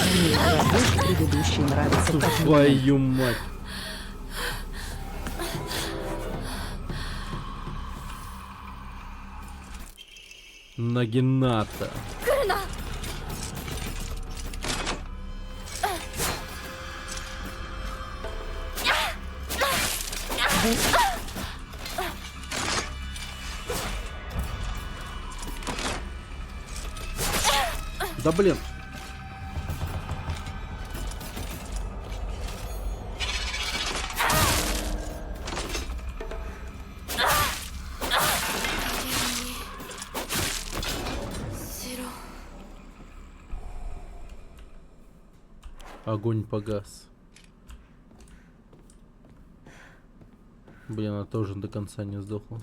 Мне игра больше предыдущей нравится, как мне. Твою мать. Нагината. Да блин. Огонь погас. Блин, она тоже до конца не сдохла.